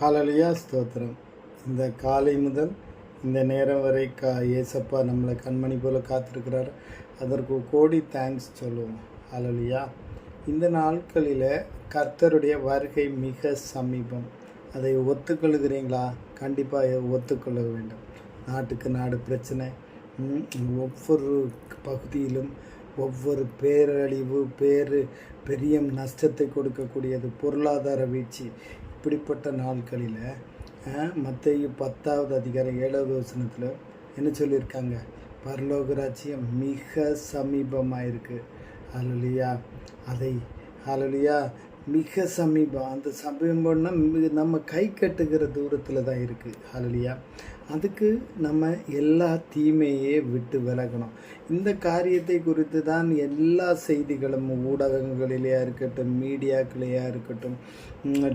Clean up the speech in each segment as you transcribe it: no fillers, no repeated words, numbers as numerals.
ஹல்லேலூயா ஸ்தோத்திரம். இந்த காலை முதல் இந்த நேரம் வரை ஏசப்பா நம்மளை கண்மணி போல் காத்திருக்கிறார். அதற்கு கோடி தேங்க்ஸ் சொல்லுவோம். ஹல்லேலூயா. இந்த நாட்களில் கர்த்தருடைய வருகை மிக சமீபம். அதை ஒத்துக்கொள்கிறீங்களா? கண்டிப்பாக ஒத்துக்கொள்ள வேண்டும். நாட்டுக்கு நாடு பிரச்சனை, ஒவ்வொரு பகுதியிலும் ஒவ்வொரு பேரழிவு, பெரிய நஷ்டத்தை கொடுக்கக்கூடியது, பொருளாதார வீழ்ச்சி. இப்படிப்பட்ட நாட்களில் மத்தேயு 10வது அதிகாரம் 7வது வசனத்தில் என்ன சொல்லியிருக்காங்க? பரலோக ராஜ்யம் மிக சமீபமாக இருக்குது. ஹல்லேலூயா. ஹல்லேலூயா மிக சமீபம். அந்த சமீபம்னா நம்ம கை கட்டுகிற தூரத்தில் தான் இருக்குது. ஹல்லேலூயா. அதுக்கு நம்ம எல்லா தீமையே விட்டு விலகணும். இந்த காரியத்தை குறித்து தான் எல்லா செய்திகளும் ஊடகங்களிலேயா இருக்கட்டும், மீடியாக்களையா இருக்கட்டும்,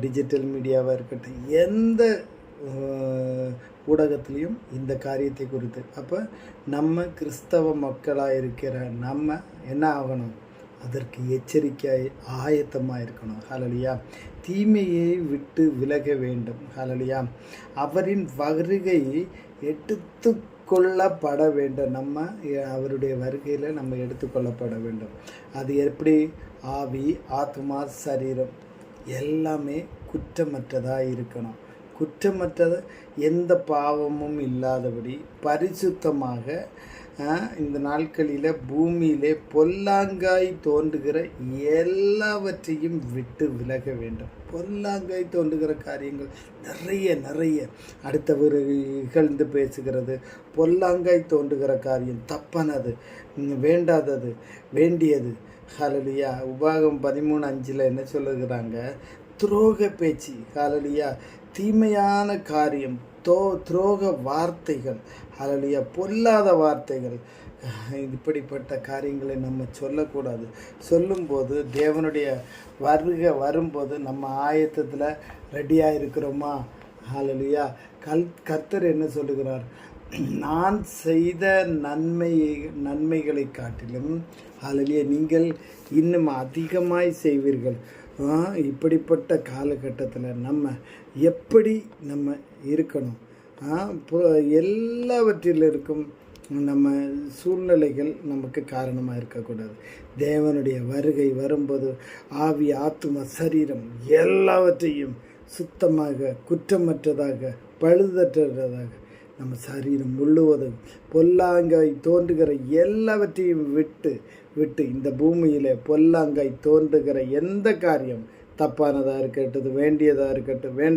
டிஜிட்டல் மீடியாவாக இருக்கட்டும், எந்த ஊடகத்துலேயும் இந்த காரியத்தை குறித்து. அப்போ நம்ம கிறிஸ்தவ மக்களாக இருக்கிற நம்ம என்ன ஆகணும்? அதற்கு எச்சரிக்கை ஆயத்தமாக இருக்கணும். ஹல்லேலூயா. தீமையை விட்டு விலக வேண்டும். ஹல்லேலூயா. அவரின் வருகை எடுத்துக்கொள்ளப்பட வேண்டும். நம்ம அவருடைய வருகையில் நம்ம எடுத்துக்கொள்ளப்பட வேண்டும். அது எப்படி? ஆவி, ஆத்மா, சரீரம் எல்லாமே குற்றமற்றதாக இருக்கணும். குற்றமற்றது, எந்த பாவமும் இல்லாதபடி பரிசுத்தமாக இந்த நாட்களில் பூமியிலே பொல்லாங்காய் தோன்றுகிற எல்லாவற்றையும் விட்டு விலக வேண்டும். பொல்லாங்காய் தோன்றுகிற காரியங்கள் நிறைய அடுத்தவர் இகழ்ந்து பேசுகிறது, பொல்லாங்காய் தோன்றுகிற காரியம் தப்பானது, வேண்டாதது, வேண்டியது. ஹல்லேலூயா. உபாகம் 13:5 என்ன சொல்லுகிறாங்க? துரோக பேச்சு. ஹல்லேலூயா. தீமையான காரியம், துரோக வார்த்தைகள். ஹல்லேலூயா. பொல்லாத வார்த்தைகள். இப்படிப்பட்ட காரியங்களை நம்ம சொல்லக்கூடாது. சொல்லும்போது தேவனுடைய வருகை வரும்போது நம்ம ஆயத்தத்தில் ரெடியாக இருக்கிறோமா? ஹல்லேலூயா. கர்த்தர் என்ன சொல்லுகிறார்? நான் செய்த நன்மைகளை காட்டிலும் ஹல்லேலூயா நீங்கள் இன்னும் அதிகமாய் செய்வீர்கள். இப்படிப்பட்ட காலகட்டத்தில் நம்ம எப்படி நம்ம இருக்கணும்? எல்லாவற்றில் இருக்கும் நம்ம சூழ்நிலைகள் நமக்கு காரணமாக இருக்கக்கூடாது. தேவனுடைய வருகை வரும்போது ஆவி, ஆத்தும, சரீரம் எல்லாவற்றையும் சுத்தமாக, குற்றமற்றதாக, பழுதற்றதாக நம்ம சரீரம் முழுவதும் பொல்லாங்காய் தோன்றுகிற எல்லாவற்றையும் விட்டு இந்த பூமியில் பொல்லாங்காய் தோன்றுகிற எந்த காரியம் தப்பானதாக இருக்கட்டும், வேண்டியதாக இருக்கட்டும்,